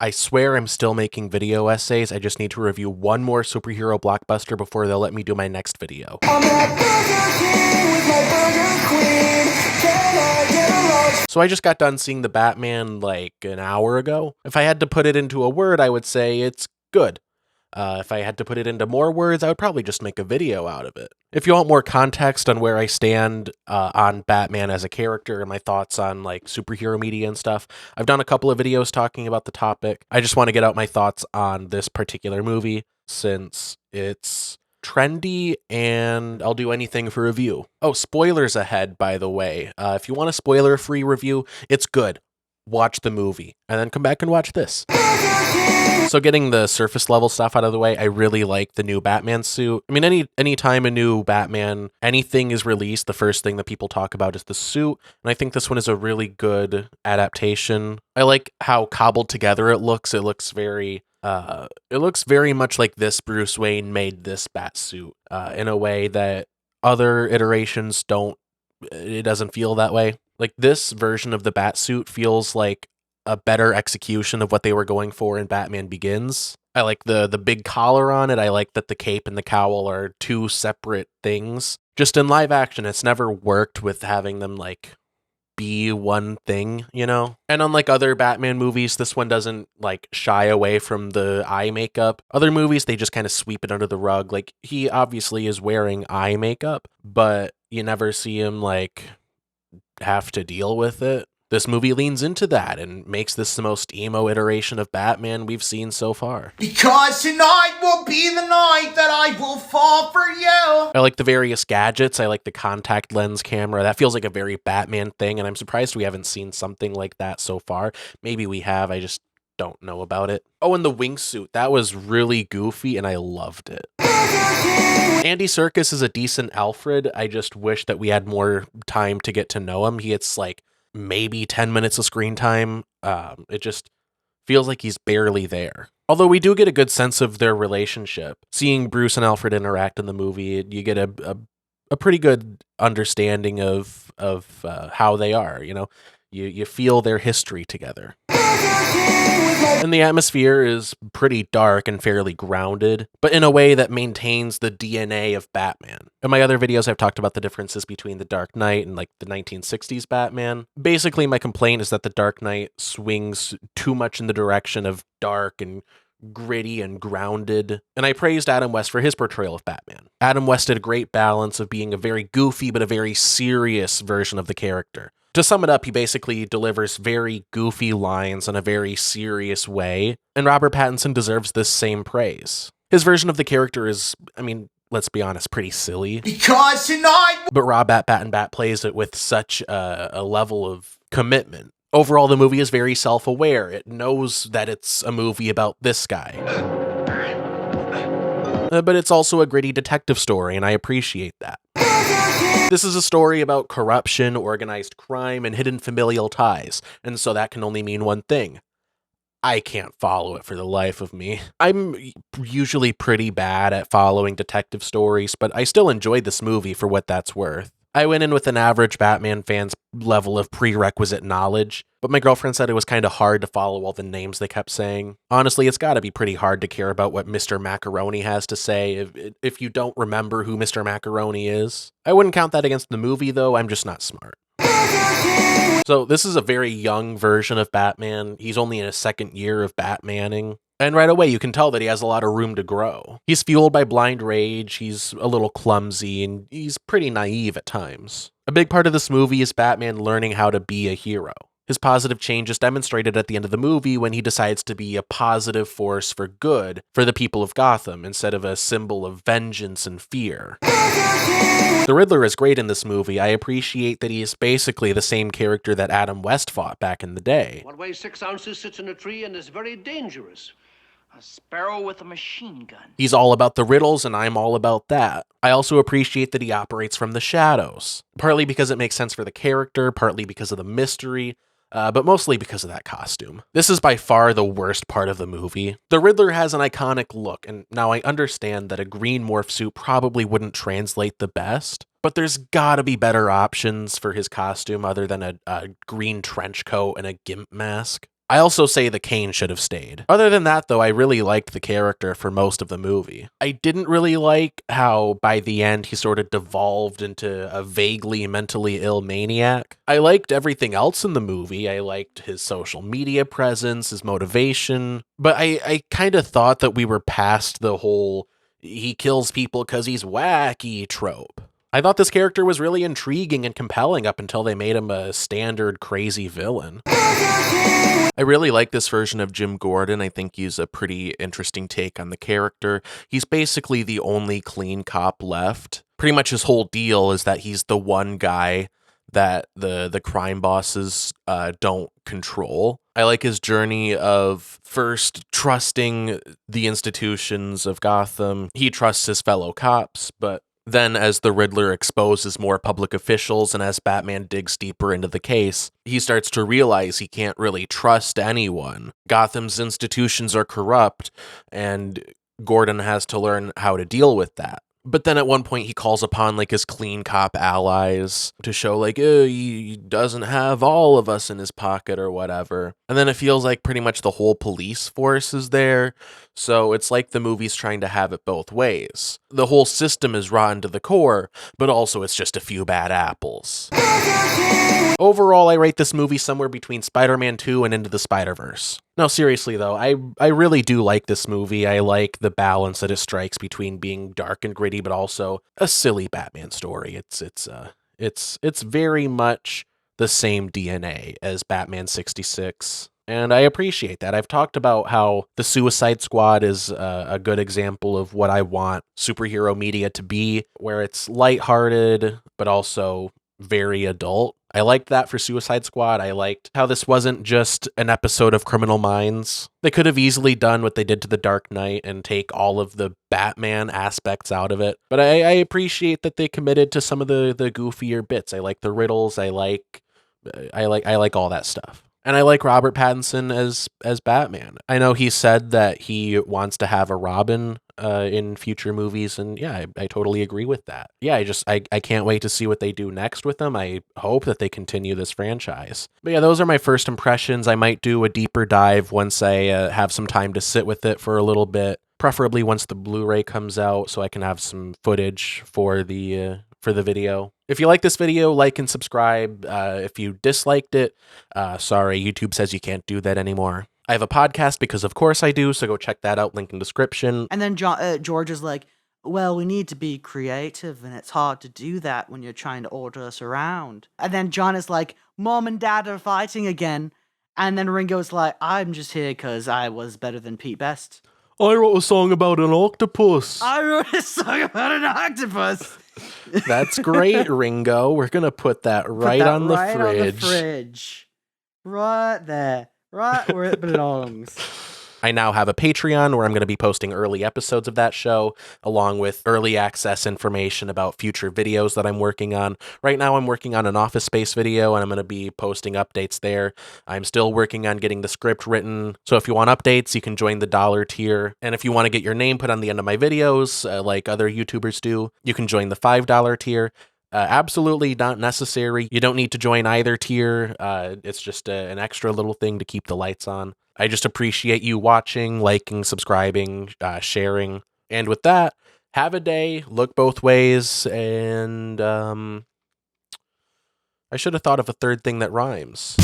I swear I'm still making video essays. I just need to review one more superhero blockbuster before they'll let me do my next video. So I just got done seeing the Batman like an hour ago. If I had to put it into a word, I would say it's good. If I had to put it into more words, I would probably just make a video out of it. If you want more context on where I stand on Batman as a character and my thoughts on like superhero media and stuff, I've done a couple of videos talking about the topic. I just want to get out my thoughts on this particular movie since it's trendy and I'll do anything for review. Oh, spoilers ahead, by the way. If you want a spoiler-free review, it's good. Watch the movie and then come back and watch this. So getting the surface level stuff out of the way, I really like the new Batman suit. I mean, any time a new Batman, anything is released, the first thing that people talk about is the suit. And I think this one is a really good adaptation. I like how cobbled together it looks. It looks very much like this Bruce Wayne made this Batsuit in a way that other iterations don't. It doesn't feel that way. Like this version of the Batsuit feels like a better execution of what they were going for in Batman Begins. I like the big collar on it. I like that the cape and the cowl are two separate things. Just in live action, it's never worked with having them like be one thing, you know? And unlike other Batman movies, this one doesn't like shy away from the eye makeup. Other movies, they just kind of sweep it under the rug. Like he obviously is wearing eye makeup, but you never see him like have to deal with it. This movie leans into that and makes this the most emo iteration of Batman we've seen so far. Because tonight will be the night that I will fall for you. I like the various gadgets. I like the contact lens camera. That feels like a very Batman thing, and I'm surprised we haven't seen something like that so far. Maybe we have, I just don't know about it. Oh, and the wingsuit. That was really goofy, and I loved it. Andy Serkis is a decent Alfred. I just wish that we had more time to get to know him. He gets like maybe 10 minutes of screen time. It just feels like he's barely there. Although we do get a good sense of their relationship. Seeing Bruce and Alfred interact in the movie, you get a pretty good understanding of how they are, you know? You feel their history together. And the atmosphere is pretty dark and fairly grounded, but in a way that maintains the DNA of Batman. In my other videos, I've talked about the differences between the Dark Knight and like the 1960s Batman. Basically, my complaint is that the Dark Knight swings too much in the direction of dark and gritty and grounded, and I praised Adam West for his portrayal of Batman. Adam West did a great balance of being a very goofy but a very serious version of the character. To sum it up, he basically delivers very goofy lines in a very serious way, and Robert Pattinson deserves this same praise. His version of the character is, I mean, let's be honest, pretty silly. Because tonight... But Rob Bat plays it with such a level of commitment. Overall, the movie is very self-aware. It knows that it's a movie about this guy. But it's also a gritty detective story, and I appreciate that. This is a story about corruption, organized crime, and hidden familial ties, and so that can only mean one thing. I can't follow it for the life of me. I'm usually pretty bad at following detective stories, but I still enjoyed this movie for what that's worth. I went in with an average Batman fan's level of prerequisite knowledge, but my girlfriend said it was kind of hard to follow all the names they kept saying. Honestly, it's gotta be pretty hard to care about what Mr. Macaroni has to say if you don't remember who Mr. Macaroni is. I wouldn't count that against the movie, though. I'm just not smart. So this is a very young version of Batman. He's only in his second year of Batmaning. And right away, you can tell that he has a lot of room to grow. He's fueled by blind rage, he's a little clumsy, and he's pretty naive at times. A big part of this movie is Batman learning how to be a hero. His positive change is demonstrated at the end of the movie when he decides to be a positive force for good for the people of Gotham instead of a symbol of vengeance and fear. The Riddler is great in this movie. I appreciate that he is basically the same character that Adam West fought back in the day. What weighs 6 ounces sits in a tree and is very dangerous. A sparrow with a machine gun. He's all about the riddles, and I'm all about that. I also appreciate that he operates from the shadows, partly because it makes sense for the character, partly because of the mystery, but mostly because of that costume. This is by far the worst part of the movie. The Riddler has an iconic look, and now I understand that a green morph suit probably wouldn't translate the best, but there's gotta be better options for his costume other than a green trench coat and a gimp mask. I also say the cane should have stayed. Other than that, though, I really liked the character for most of the movie. I didn't really like how by the end he sort of devolved into a vaguely mentally ill maniac. I liked everything else in the movie. I liked his social media presence, his motivation, but I kind of thought that we were past the whole he kills people because he's wacky trope. I thought this character was really intriguing and compelling up until they made him a standard crazy villain. I really like this version of Jim Gordon. I think he's a pretty interesting take on the character. He's basically the only clean cop left. Pretty much his whole deal is that he's the one guy that the crime bosses don't control. I like his journey of first trusting the institutions of Gotham. He trusts his fellow cops, but then, as the Riddler exposes more public officials and as Batman digs deeper into the case, he starts to realize he can't really trust anyone. Gotham's institutions are corrupt, and Gordon has to learn how to deal with that. But then at one point he calls upon like his clean cop allies to show like he doesn't have all of us in his pocket or whatever. And then it feels like pretty much the whole police force is there. So it's like the movie's trying to have it both ways. The whole system is rotten to the core, but also it's just a few bad apples. Overall, I rate this movie somewhere between Spider-Man 2 and Into the Spider-Verse. No, seriously though, I really do like this movie. I like the balance that it strikes between being dark and gritty, but also a silly Batman story. It's very much the same DNA as Batman 66. And I appreciate that. I've talked about how the Suicide Squad is a good example of what I want superhero media to be, where it's lighthearted, but also very adult. I liked that for Suicide Squad. I liked how this wasn't just an episode of Criminal Minds. They could have easily done what they did to The Dark Knight and take all of the Batman aspects out of it. But I appreciate that they committed to some of the goofier bits. I like the riddles. I like all that stuff. And I like Robert Pattinson as Batman. I know he said that he wants to have a Robin in future movies, and yeah, I totally agree with that. Yeah, I can't wait to see what they do next with them. I hope that they continue this franchise. But yeah, those are my first impressions. I might do a deeper dive once I have some time to sit with it for a little bit, preferably once the Blu-ray comes out, so I can have some footage for the video. If you like this video, like and subscribe. If you disliked it, sorry, YouTube says you can't do that anymore. I have a podcast because of course I do, so go check that out, link in description. And then George is like, well, we need to be creative, and it's hard to do that when you're trying to order us around. And then John is like, Mom and Dad are fighting again. And then Ringo's like, I'm just here because I was better than Pete Best. I wrote a song about an octopus. I wrote a song about an octopus. That's great, Ringo. We're going to put that right on the fridge. On the fridge. Right there. Right where it belongs. I now have a Patreon where I'm going to be posting early episodes of that show, along with early access information about future videos that I'm working on. Right now, I'm working on an Office Space video, and I'm going to be posting updates there. I'm still working on getting the script written, so if you want updates, you can join the $1 tier. And if you want to get your name put on the end of my videos, like other YouTubers do, you can join the $5 tier. Absolutely not necessary. You don't need to join either tier. It's just an extra little thing to keep the lights on. I just appreciate you watching, liking, subscribing, sharing. And with that, have a day, look both ways, and I should have thought of a third thing that rhymes.